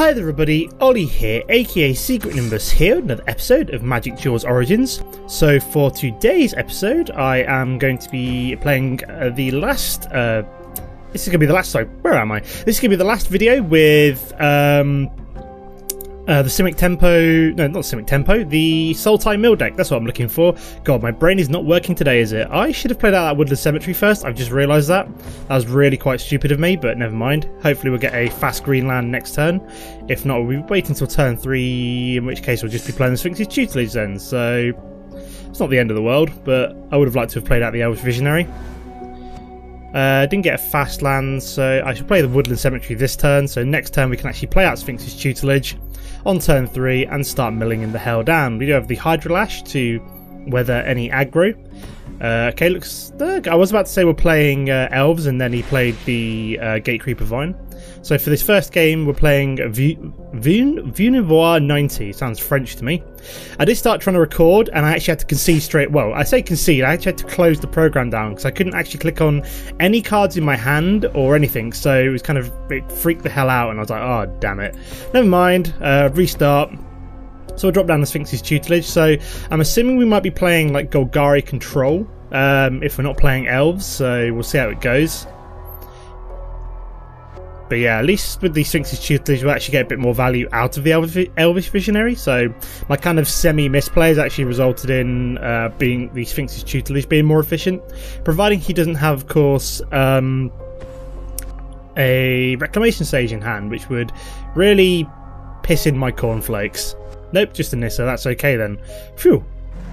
Hi there everybody, Ollie here, aka Secret Nimbus here, another episode of Magic Duels Origins. So for today's episode, I am going to be playing the last, this is going to be the last, sorry, where am I? This is going to be the last video with the Simic Tempo, no not Simic Tempo, the Sultai Mill deck, that's what I'm looking for. God, my brain is not working today, is it? I should have played out that Woodland Cemetery first, I've just realised that. That was really quite stupid of me, but never mind. Hopefully we'll get a fast green land next turn. If not, we'll wait until turn 3, in which case we'll just be playing the Sphinx's Tutelage then, so it's not the end of the world, but I would have liked to have played out the Elvish Visionary. Didn't get a fast land, so I should play the Woodland Cemetery this turn, so next turn we can actually play out Sphinx's Tutelage on turn 3 and start milling in the hell down. We do have the Hydrolash to weather any aggro. Okay, looks... I was about to say we're playing Elves, and then he played the Gatecreeper Vine. So for this first game, we're playing Vunevoir 90. Sounds French to me. I did start trying to record, and I actually had to concede straight... Well, I say concede, I actually had to close the program down, because I couldn't actually click on any cards in my hand or anything, so it was kind of... It freaked the hell out, and I was like, oh, damn it. Never mind, restart. So we'll drop down the Sphinx's Tutelage. So I'm assuming we might be playing like Golgari Control if we're not playing Elves, so we'll see how it goes. But yeah, at least with the Sphinx's Tutelage we'll actually get a bit more value out of the Elvish Visionary. So my kind of semi-misplay has actually resulted in being the Sphinx's Tutelage being more efficient, providing he doesn't have, of course, a Reclamation Sage in hand, which would really piss in my cornflakes. Nope, just a Nissa, that's okay then. Phew.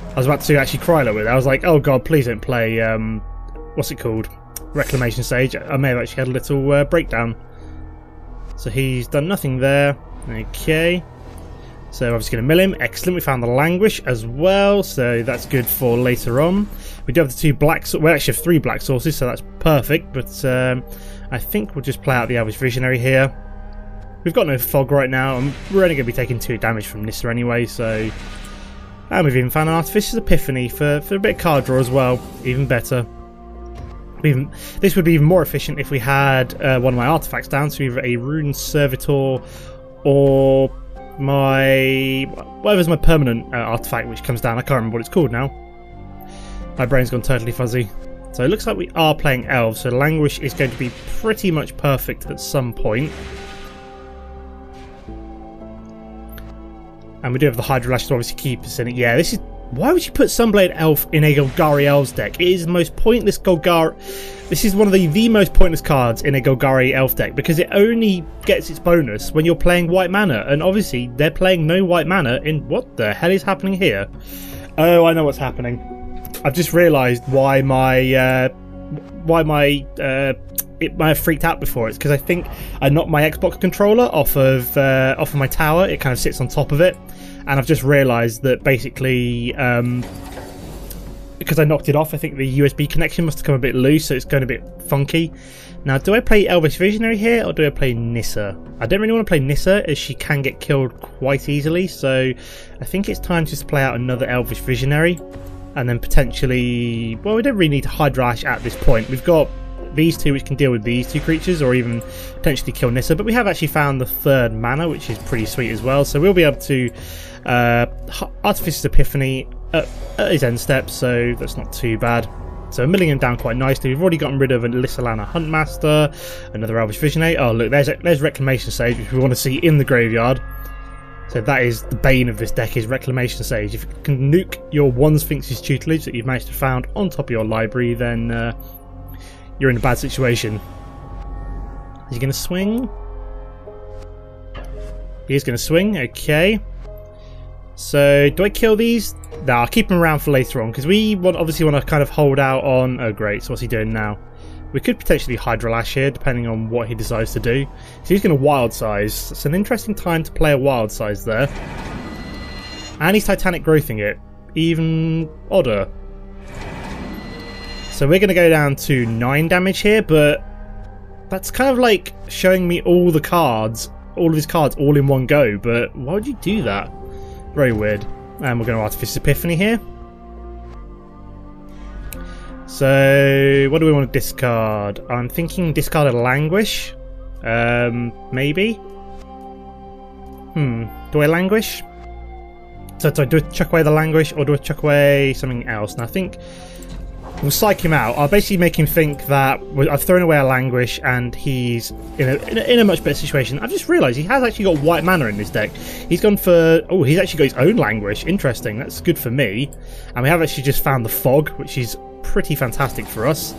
I was about to actually cry a little bit. I was like, oh god, please don't play, what's it called? Reclamation Sage. I may have actually had a little breakdown. So he's done nothing there. Okay. So obviously going to mill him. Excellent, we found the Languish as well, so that's good for later on. We do have the two black, we actually have 3 black sources, so that's perfect, but I think we'll just play out the Elvish Visionary here. We've got no fog right now, and we're only going to be taking 2 damage from Nissa anyway, so... And we've even found an Artificer's Epiphany for a bit of card draw as well, even better. This would be even more efficient if we had one of my artifacts down, so either a Rune Servitor or my... whatever's my permanent artifact which comes down, I can't remember what it's called now. My brain's gone totally fuzzy. So it looks like we are playing Elves, so Languish is going to be pretty much perfect at some point. And we do have the Hydrolash to obviously keep us in it. Yeah, this is... Why would you put Sunblade Elf in a Golgari Elves deck? It is the most pointless Golgari... This is one of the most pointless cards in a Golgari Elf deck, because it only gets its bonus when you're playing white mana. And obviously, they're playing no white mana in... What the hell is happening here? Oh, I know what's happening. I've just realised why my... It might have freaked out before. It's because I think I knocked my Xbox controller off of my tower. It kind of sits on top of it, and I've just realised that basically because I knocked it off, I think the USB connection must have come a bit loose, so it's going a bit funky. Now, do I play Elvish Visionary here, or do I play Nissa? I don't really want to play Nissa, as she can get killed quite easily, so I think it's time just to play out another Elvish Visionary, and then potentially... Well, we don't really need to Hydrolash at this point. We've got these 2 which can deal with these 2 creatures, or even potentially kill Nissa, but we have actually found the 3rd mana, which is pretty sweet as well, so we'll be able to Artificer's Epiphany at his end step, so that's not too bad. So we're milling him down quite nicely. We've already gotten rid of a Lissalana Huntmaster, another Elvish Visionary. Oh look, there's Reclamation Sage, which we want to see in the graveyard. So that is the bane of this deck, is Reclamation Sage. If you can nuke your one Sphinx's Tutelage that you've managed to found on top of your library, then you're in a bad situation. Is he going to swing? He is going to swing, okay. So, do I kill these? No, I'll keep them around for later on, because we obviously want to kind of hold out on... Oh great, so what's he doing now? We could potentially Hydrolash here, depending on what he decides to do. So he's going to Wild Size. It's an interesting time to play a Wild Size there. And he's Titanic Growthing it. Even odder. So we're going to go down to 9 damage here, but that's kind of like showing me all the cards, all of his cards all in one go, but why would you do that? Very weird. And we're going to Artificer's Epiphany here. So what do we want to discard? I'm thinking discard a Languish. Maybe. Do I languish? So do I chuck away the languish, or do I chuck away something else? And I think we'll psych him out. I'll basically make him think that I've thrown away a languish and he's in a much better situation. I've just realised he has actually got white mana in this deck. He's gone for... Oh, he's actually got his own languish. Interesting. That's good for me. And we have actually just found the fog, which is pretty fantastic for us.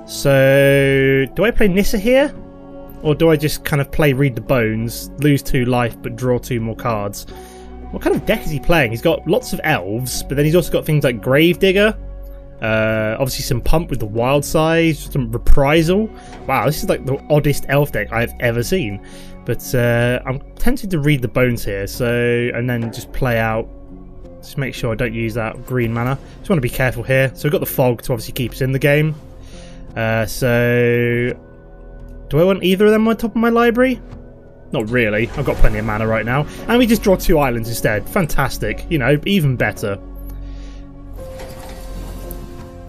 So do I play Nissa here? Or do I just kind of play Read the Bones, lose 2 life but draw 2 more cards? What kind of deck is he playing? He's got lots of elves, but then he's also got things like Gravedigger. Obviously some Pump with the Wild Size, some Reprisal. Wow, this is like the oddest elf deck I've ever seen. But I'm tempted to Read the Bones here, and then just play out. Just make sure I don't use that green mana. Just want to be careful here. So we've got the Fog to obviously keep us in the game. So do I want either of them on top of my library? Not really. I've got plenty of mana right now. And we just draw 2 islands instead. Fantastic. You know, even better.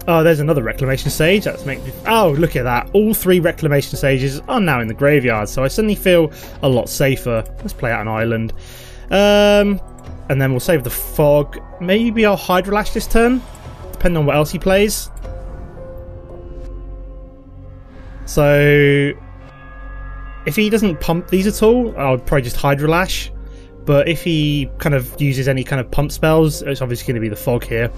Oh, there's another Reclamation Sage. That's make me... Oh, look at that. All 3 Reclamation Sages are now in the graveyard, so I suddenly feel a lot safer. Let's play out an island. And then we'll save the Fog. Maybe I'll Hydrolash this turn, depending on what else he plays. So if he doesn't pump these at all, I'll probably just Hydrolash. But if he kind of uses any kind of pump spells, it's obviously going to be the Fog here.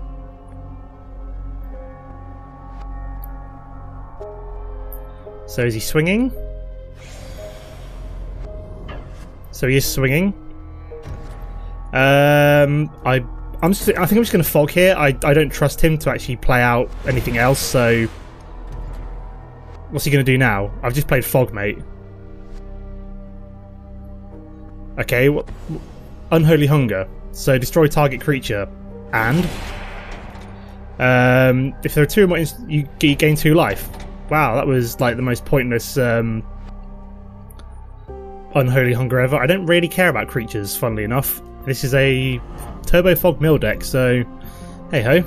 So is he swinging? So he is swinging. I think I'm just going to Fog here. I don't trust him to actually play out anything else. So what's he going to do now? I've just played Fog, mate. Okay, Unholy Hunger. So destroy target creature. And if there are 2 more, you gain 2 life. Wow, that was like the most pointless Unholy Hunger ever. I don't really care about creatures, funnily enough. This is a Turbo Fog mill deck, so hey ho.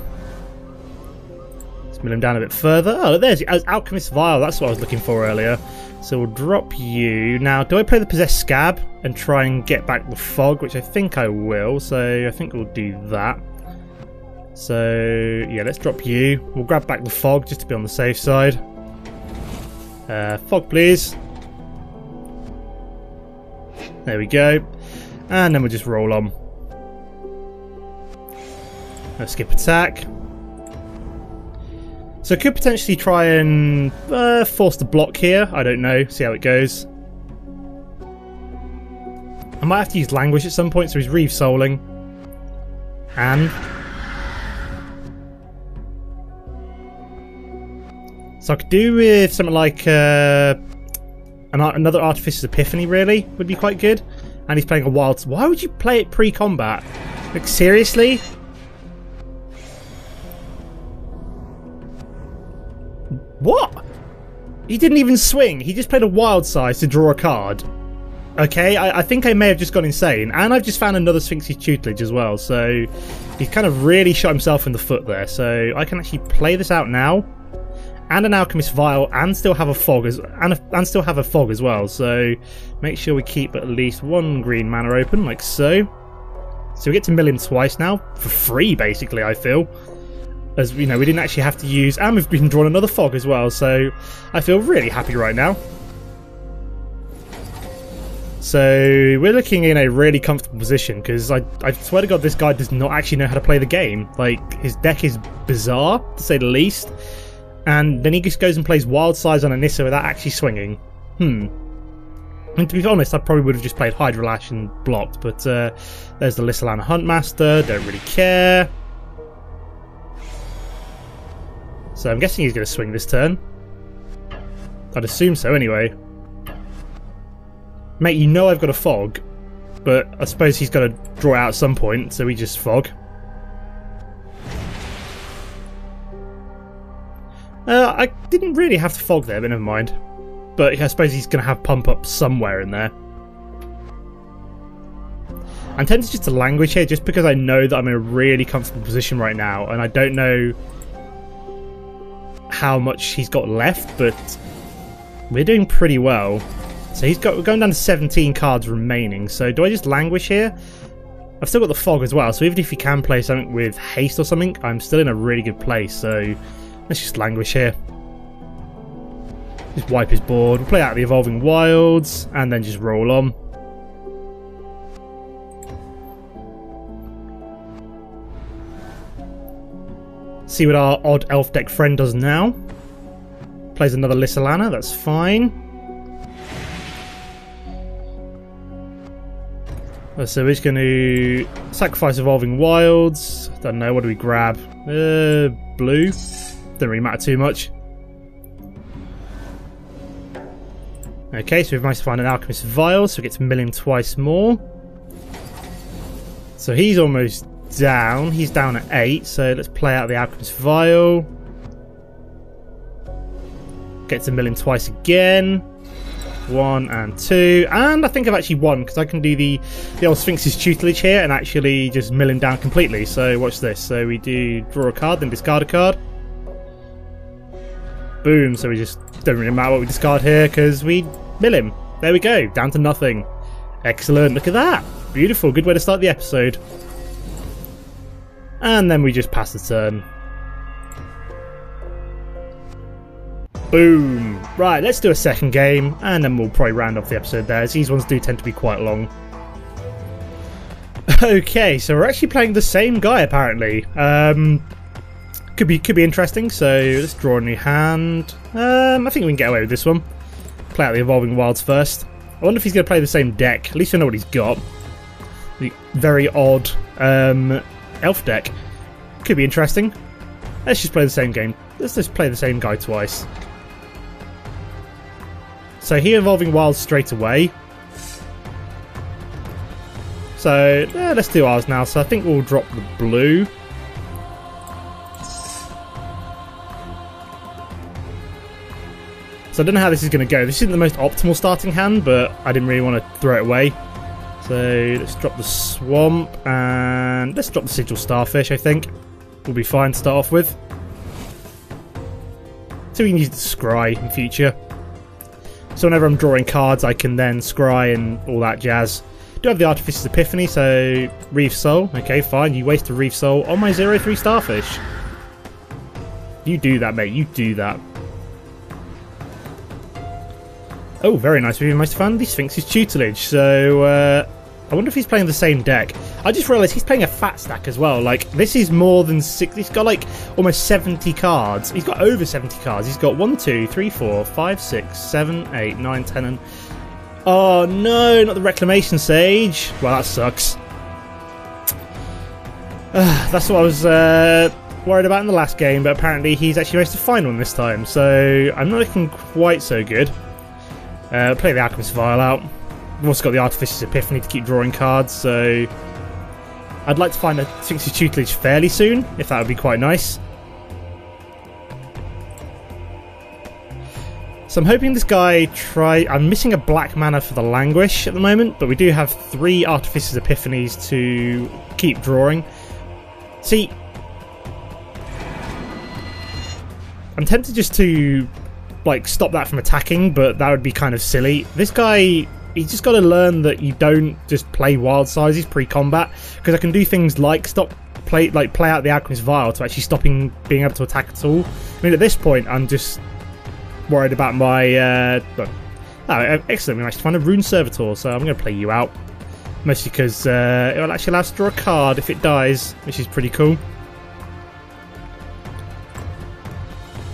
Let's mill him down a bit further. Oh, there's Alchemist Vial. That's what I was looking for earlier. So we'll drop you. Now, do I play the Possessed Scab and try and get back the Fog, which I think I will, so I think we'll do that. So yeah, let's drop you. We'll grab back the Fog just to be on the safe side. Fog, please. There we go. And then we'll just roll on. Let's skip attack. So I could potentially try and force the block here. I don't know. See how it goes. I might have to use Languish at some point, so he's Reeve Souling. And so I could do with something like another Artificer's Epiphany, really, would be quite good. And he's playing a wild... Why would you play it pre-combat? Like, seriously? What? He didn't even swing. He just played a wild size to draw a card. Okay, I think I may have just gone insane. And I've just found another Sphinx's Tutelage as well. So he's kind of really shot himself in the foot there. So I can actually play this out now. And an Alchemist Vial, and still have a Fog as well. So make sure we keep at least 1 green mana open, like so. So we get to mill him twice now for free, basically. I feel, as you know, we didn't actually have to use, and we've been drawn another Fog as well. So I feel really happy right now. So we're looking in a really comfortable position because I swear to God, this guy does not actually know how to play the game. Like, his deck is bizarre to say the least. And then he just goes and plays Wild Size on a Nissa without actually swinging. And to be honest, I probably would have just played Hydrolash and blocked. But there's the Lissalana Huntmaster. Don't really care. So I'm guessing he's going to swing this turn. I'd assume so anyway. Mate, you know I've got a Fog. But I suppose he's got to draw out at some point. So we just Fog. I didn't really have to Fog there, but never mind. But I suppose he's going to have Pump Up somewhere in there. I'm tempted just to Languish here, just because I know that I'm in a really comfortable position right now, and I don't know how much he's got left, but we're doing pretty well. So we're going down to 17 cards remaining. So do I just languish here? I've still got the fog as well, so even if you can play something with haste or something, I'm still in a really good place, so let's just languish here. Just wipe his board, we'll play out the Evolving Wilds, and then just roll on. See what our odd elf deck friend does now. Plays another Lissalana, that's fine. So we're just going to sacrifice Evolving Wilds. Don't know, what do we grab? Blue. Doesn't really matter too much. Okay, so we've managed to find an Alchemist Vial, so we get to mill him twice more. So he's almost down. He's down at 8, so let's play out the Alchemist Vial. Get to mill him twice again. 1 and 2, and I think I've actually won because I can do the old Sphinx's tutelage here and actually just mill him down completely. So watch this. So we do draw a card, then discard a card. Boom. So we just don't really matter what we discard here because we mill him. There we go, down to nothing. Excellent. Look at that. Beautiful. Good way to start the episode. And then we just pass the turn. Boom! Right, let's do a second game, and then we'll probably round off the episode there, as these ones do tend to be quite long. Okay, so we're actually playing the same guy, apparently. Could be interesting, so let's draw a new hand. I think we can get away with this one. Play out the Evolving Wilds first. I wonder if he's going to play the same deck. At least I know what he's got. The very odd elf deck. Could be interesting. Let's just play the same game. Let's just play the same guy twice. So he Evolving Wilds straight away. So let's do ours now. So I think we'll drop the blue. So I don't know how this is going to go. This isn't the most optimal starting hand, but I didn't really want to throw it away. So let's drop the Swamp and let's drop the Sigil Starfish, I think. We'll be fine to start off with. So we can use the Scry in future. So whenever I'm drawing cards, I can then Scry and all that jazz. Do have the Artificer's Epiphany, so Reef Soul. Okay, fine. You waste a Reef Soul on my 0/3 Starfish. You do that, mate. You do that. Oh, very nice. We've managed to find the Sphinx's tutelage. So I wonder if he's playing the same deck. I just realised he's playing a fat stack as well. Like, this is more than 6. He's got like almost 70 cards. He's got over 70 cards. He's got 1, 2, 3, 4, 5, 6, 7, 8, 9, 10, and... Oh no, not the Reclamation Sage. Well, that sucks. That's what I was worried about in the last game, but apparently he's actually managed to find one this time. So I'm not looking quite so good. Play the Alchemist Vial out. We've also got the Artificer's Epiphany to keep drawing cards, so I'd like to find a Sphinx's tutelage fairly soon, if that would be quite nice. So I'm hoping this guy I'm missing a black mana for the Languish at the moment, but we do have 3 Artificer's Epiphanies to keep drawing. See, I'm tempted just to like stop that from attacking, but that would be kind of silly. This guy... He's just got to learn that you don't just play wild sizes pre-combat, because I can do things like play out the Alchemist Vial to actually stopping being able to attack at all. I mean, at this point, I'm just worried about my. Excellent! We managed to find a Rune Servitor, so I'm going to play you out, mostly because it will actually allow us to draw a card if it dies, which is pretty cool.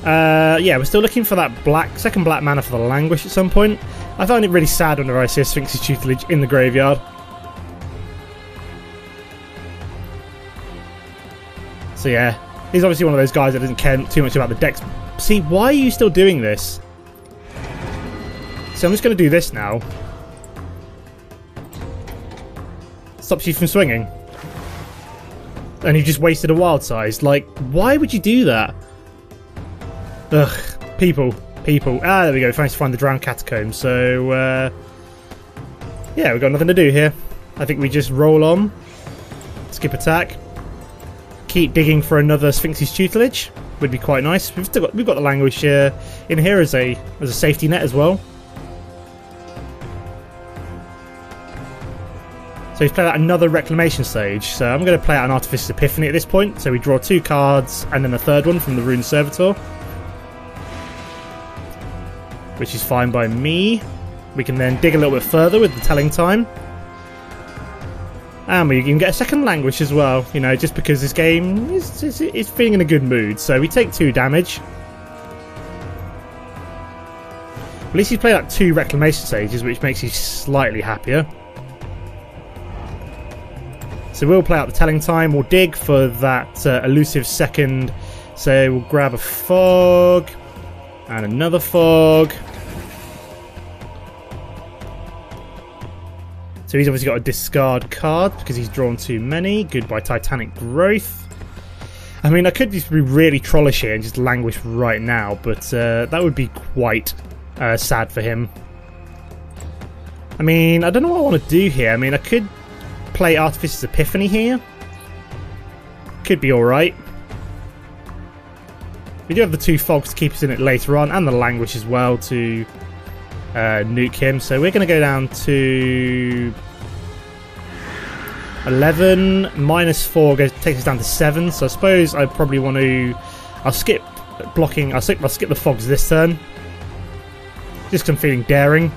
Yeah, we're still looking for that second black mana for the Languish at some point. I find it really sad whenever I see a Sphinx's tutelage in the graveyard. So yeah, he's obviously one of those guys that doesn't care too much about the decks. See, why are you still doing this? So I'm just going to do this now. Stops you from swinging. And you just wasted a wild size. Like, why would you do that? Ugh, people. Ah, there we go. Thanks to find the Drowned Catacombs. So, yeah, we've got nothing to do here. I think we just roll on. Skip attack. Keep digging for another Sphinx's tutelage. Would be quite nice. We've got the Languish in here as a safety net as well. So he's played out another Reclamation Sage. So I'm going to play out an Artificer's Epiphany at this point. So we draw 2 cards and then a third one from the Rune Servitor, which is fine by me. We can then dig a little bit further with the Telling Time. And we can get a second language as well, you know, just because this game is feeling in a good mood. So we take 2 damage. At least he's played like 2 Reclamation Sages, which makes you slightly happier. So we'll play out the Telling Time. We'll dig for that elusive second. So we'll grab a Fog and another Fog. So he's obviously got a discard card because he's drawn too many. Goodbye Titanic Growth. I mean, I could just be really trollish here and just languish right now, but that would be quite sad for him. I mean, I don't know what I want to do here. I mean, I could play Artificer's Epiphany here. Could be alright. We do have the 2 fogs to keep us in it later on, and the languish as well to nuke him. So we're going to go down to 11 minus 4 takes us down to 7. So I suppose I probably want to. I'll skip blocking. I'll skip the fogs this turn, just because I'm feeling daring.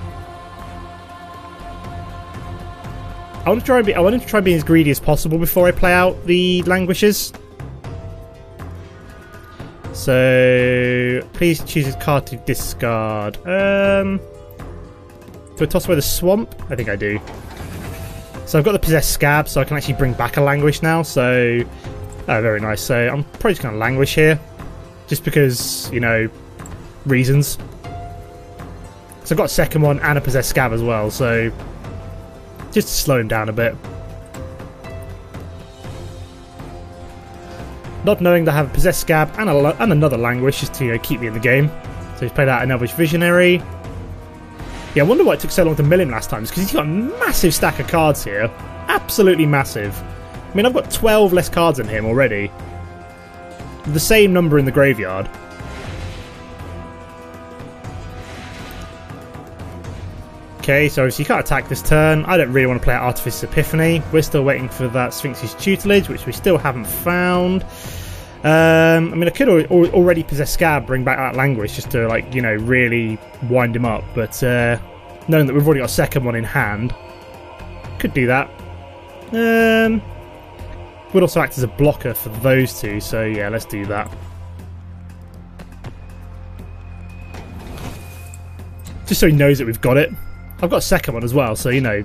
I wanted to try being as greedy as possible before I play out the languishes. So please choose a card to discard. Do I toss away the Swamp? I think I do. So I've got the Possessed Scab, so I can actually bring back a Languish now. So, oh, very nice. So I'm probably just going to Languish here, just because, you know, reasons. So I've got a second one and a Possessed Scab as well. So just to slow him down a bit. Not knowing that I have a Possessed Scab and another Languish just to keep me in the game. So he's played out an Elvish Visionary. Yeah, I wonder why it took so long to mill him last time. It's because he's got a massive stack of cards here. Absolutely massive. I mean, I've got 12 less cards than him already. The same number in the graveyard. Okay, so obviously you can't attack this turn. I don't really want to play Artificer's Epiphany. We're still waiting for that Sphinx's Tutelage, which we still haven't found. I mean, I could already Possess Scab, bring back that Languish just to, like, you know, really wind him up. But knowing that we've already got a second one in hand, could do that. Would also act as a blocker for those 2, so yeah, let's do that. Just so he knows that we've got it. I've got a second one as well, so you know,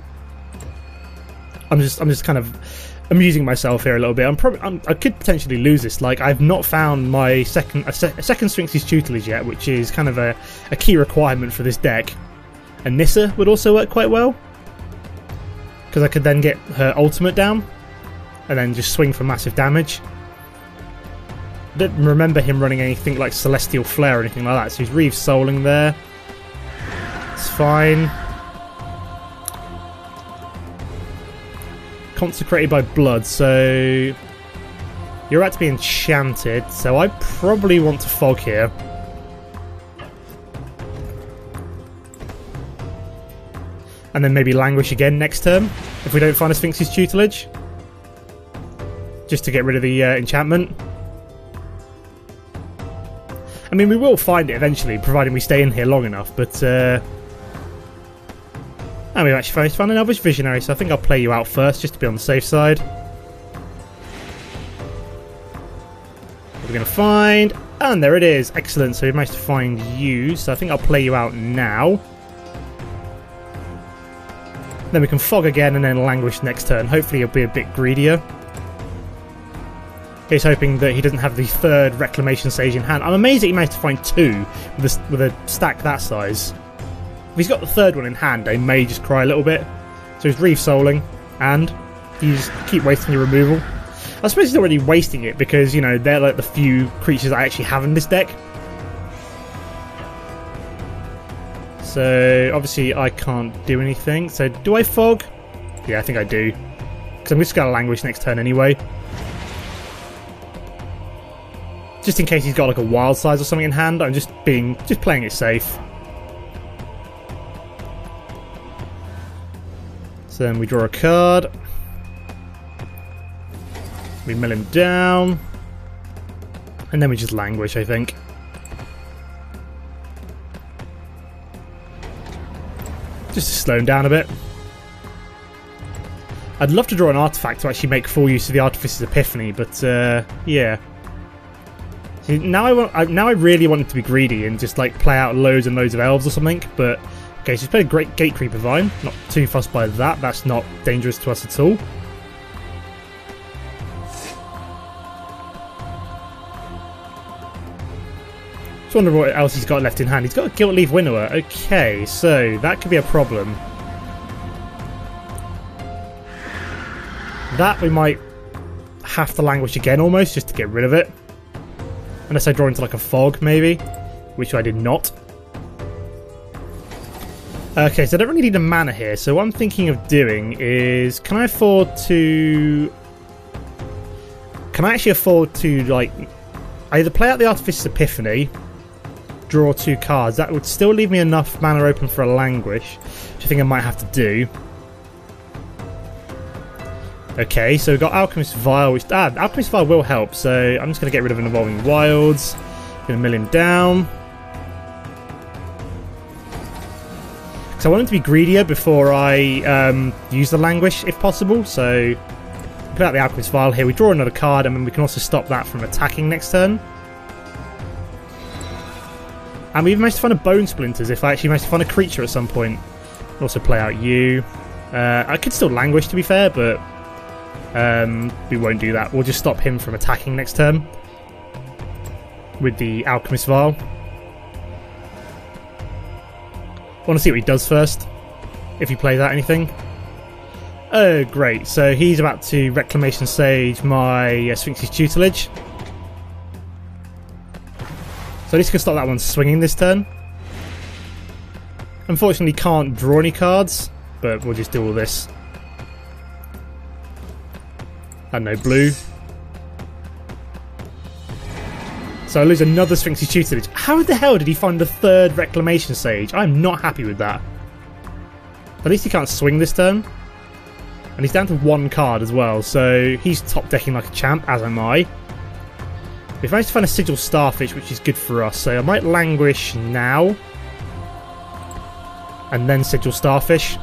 I'm just kind of amusing myself here a little bit. I could potentially lose this. Like, I've not found my second Sphinx's Tutelage yet, which is kind of a key requirement for this deck. And Nissa would also work quite well, because I could then get her ultimate down and then just swing for massive damage. I don't remember him running anything like Celestial Flare or anything like that, so he's Reeve Souling there. It's fine. Consecrated by Blood, so you're about to be enchanted, so I probably want to Fog here. And then maybe Languish again next turn, if we don't find a Sphinx's Tutelage. Just to get rid of the enchantment. I mean, we will find it eventually, providing we stay in here long enough, but and we've actually found an Elvish Visionary, so I think I'll play you out first, just to be on the safe side. What we're going to find, and there it is, excellent, so we managed to find you, so I think I'll play you out now. Then we can Fog again and then Languish next turn. Hopefully he'll be a bit greedier. He's hoping that he doesn't have the third Reclamation Sage in hand. I'm amazed that he managed to find 2 with a stack that size. If he's got the third one in hand, I may just cry a little bit. So he's Reeve Souling, and you just keep wasting your removal. I suppose he's not really wasting it because, you know, they're like the few creatures I actually have in this deck. So obviously I can't do anything. So do I Fog? Yeah, I think I do. Because I'm just going to Languish next turn anyway. Just in case he's got like a Wild Size or something in hand, I'm just playing it safe. So So then we draw a card. We mill him down. And then we just languish, I think. Just to slow him down a bit. I'd love to draw an artifact to actually make full use of the Artificer's Epiphany, but yeah. See, now I really want to be greedy and just like play out loads and loads of elves or something, but okay, so he's played a great Gate Creeper Vine. Not too fussed by that, that's not dangerous to us at all. Just wondering what else he's got left in hand. He's got a Gilt Leaf Winnower. Okay, so that could be a problem. That we might have to languish again almost, just to get rid of it. Unless I draw into like a fog, maybe. Which I did not. Okay, so I don't really need a mana here. So what I'm thinking of doing is... Can I afford to... Can I actually afford to, like... either play out the Artificer's Epiphany... draw 2 cards. That would still leave me enough mana open for a languish, which I think I might have to do. Okay, so we've got Alchemist Vial, which... Alchemist Vial will help, so I'm just going to get rid of an Evolving Wilds. Going to mill him down. Because I want him to be greedier before I use the languish, if possible, so... Put out the Alchemist Vial here, we draw another card, and then we can also stop that from attacking next turn. And we even managed to find a Bone Splinters if I actually managed to find a creature at some point. Also play out you. I could still languish, to be fair, but we won't do that. We'll just stop him from attacking next turn with the Alchemist Vial. I want to see what he does first, if he plays out anything. Oh, great. So he's about to Reclamation Sage my Sphinx's Tutelage. So at least I can stop that one swinging this turn. Unfortunately can't draw any cards, but we'll just do all this. And no blue. So I lose another Sphinx's Tutelage. How the hell did he find the 3rd Reclamation Sage? I'm not happy with that. At least he can't swing this turn. And he's down to 1 card as well, so he's top decking like a champ, as am I. We've managed to find a Sigil Starfish, which is good for us, so I might languish now. And then Sigil Starfish.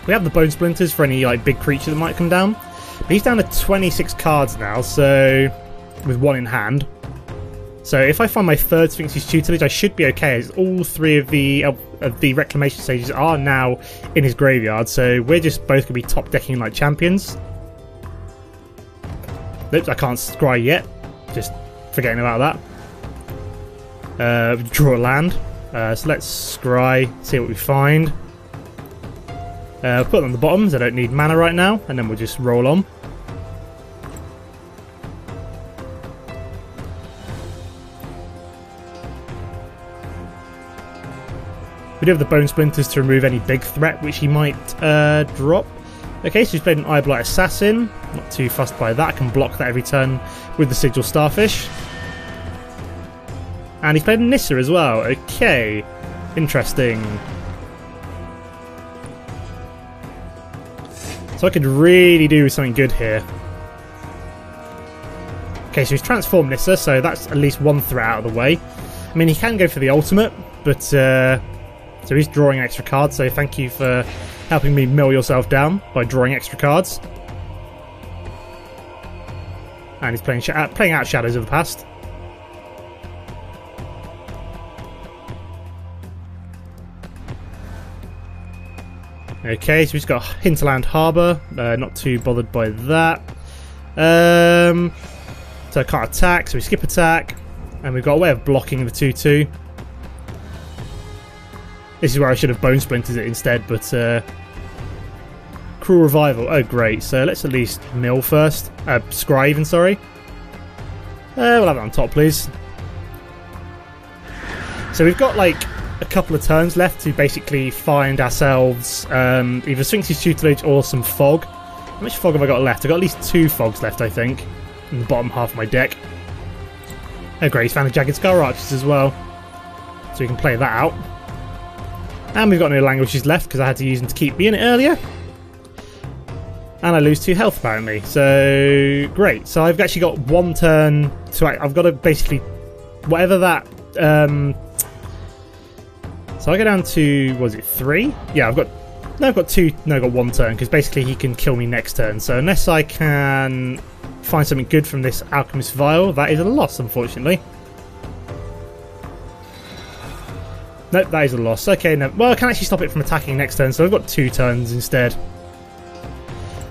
We have the Bone Splinters for any like big creature that might come down. But he's down to 26 cards now, so with 1 in hand. So if I find my 3rd Sphinx's Tutelage, I should be okay, as all 3 of the Reclamation Sages are now in his graveyard, so we're just both going to be top decking like champions. Oops, I can't scry yet. Just forgetting about that. Draw a land. So let's scry, see what we find. Put them on the bottoms, I don't need mana right now, and then we'll just roll on. We do have the Bone Splinters to remove any big threat which he might drop. Okay, so he's played an Eyeblight Assassin. Not too fussed by that. I can block that every turn with the Sigil Starfish. And he's played a Nissa as well. Okay, interesting. So I could really do something good here. Okay, so he's transformed Nissa, so that's at least 1 threat out of the way. I mean, he can go for the ultimate, but so he's drawing an extra card, so thank you for helping me mill yourself down by drawing extra cards. And he's playing out Shadows of the Past. Okay, so he's got Hinterland Harbour. Not too bothered by that. So I can't attack, so we skip attack. And we've got a way of blocking the 2-2. This is where I should have Bone Splintered it instead, but Cruel Revival. Oh, great. So let's at least mill first. Scry even, sorry. We'll have that on top, please. So we've got like a couple of turns left to basically find ourselves either Sphinx's Tutelage or some fog. How much fog have I got left? I've got at least 2 fogs left, I think, in the bottom half of my deck. Oh great, he's found the Jagged Scar Archers as well. So we can play that out. And we've got no languages left because I had to use them to keep me in it earlier. And I lose 2 health apparently. So great. So I've actually got 1 turn to I've got to basically whatever that so I go down to, was it 3? Yeah, I've got 2, no, I've got 1 turn because basically he can kill me next turn. So unless I can find something good from this Alchemist Vial, that is a loss unfortunately. Nope, that is a loss. Okay, no. Well, I can actually stop it from attacking next turn, so I've got 2 turns instead.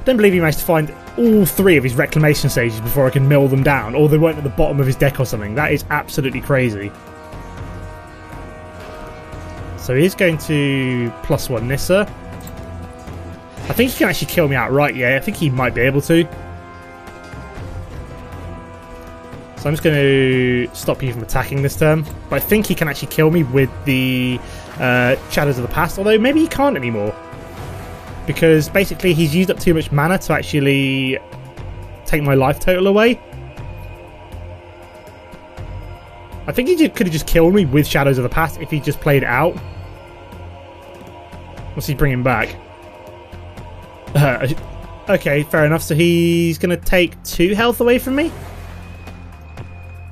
Don't believe he managed to find all 3 of his reclamation stages before I can mill them down, or they weren't at the bottom of his deck or something. That is absolutely crazy. So he is going to +1 Nissa. I think he can actually kill me outright, yeah. I think he might be able to. So I'm just going to stop you from attacking this turn. But I think he can actually kill me with the Shadows of the Past, although maybe he can't anymore. Because basically he's used up too much mana to actually take my life total away. I think he could have just killed me with Shadows of the Past if he just played it out. What's he bringing back? Okay, fair enough. So he's going to take 2 health away from me?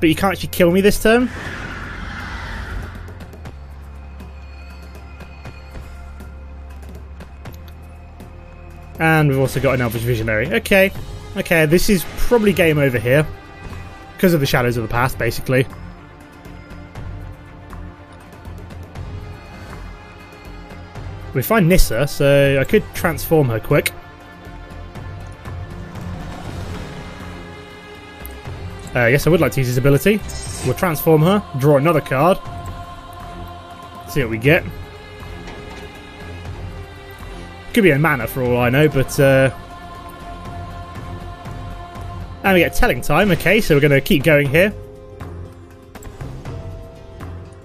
But you can't actually kill me this turn? And we've also got an Elvish Visionary. Okay, okay, this is probably game over here. Because of the Shadows of the Past, basically. We find Nissa, so I could transform her quick. Yes, I would like to use his ability. We'll transform her, draw another card. See what we get. Could be a mana for all I know, but... And we get Telling Time. Okay, so we're going to keep going here.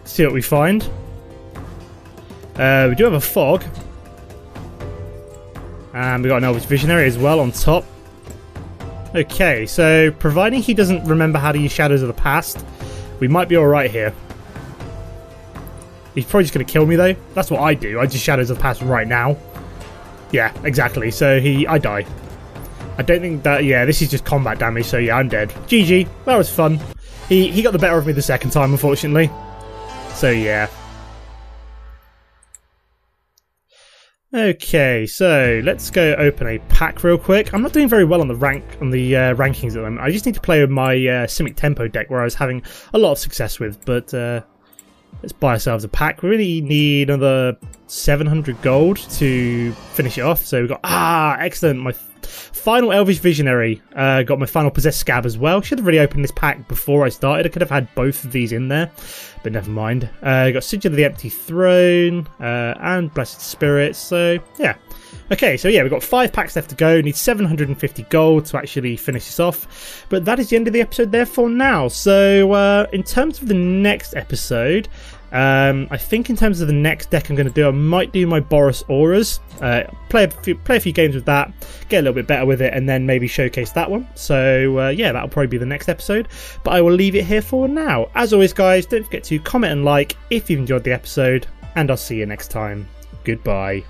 See what we find. We do have a Fog. And we got an Elvish Visionary as well on top. Okay, so providing he doesn't remember how to use Shadows of the Past, we might be alright here. He's probably just going to kill me though. That's what I do. I just Shadows of the Past right now. Yeah, exactly. So I die. I don't think that... Yeah, this is just combat damage, so yeah, I'm dead. GG. That was fun. He got the better of me the second time, unfortunately. So yeah. Okay, so let's go open a pack real quick. I'm not doing very well on the rankings at the moment. I just need to play with my Simic Tempo deck where I was having a lot of success with, but let's buy ourselves a pack. We really need another 700 gold to finish it off. So we've got, excellent, my final Elvish Visionary. Got my final Possessed Scab as well. Should have really opened this pack before I started. I could have had both of these in there, but never mind. Got Sigil of the Empty Throne and Blessed Spirits. So yeah. Okay, so yeah, we've got 5 packs left to go. Need 750 gold to actually finish this off. But that is the end of the episode there for now. So in terms of the next episode, I think in terms of the next deck I'm going to do, I might do my Boros Auras, play a few games with that, get a little bit better with it, and then maybe showcase that one. So yeah, that'll probably be the next episode, but I will leave it here for now. As always guys, don't forget to comment and like if you've enjoyed the episode, and I'll see you next time. Goodbye.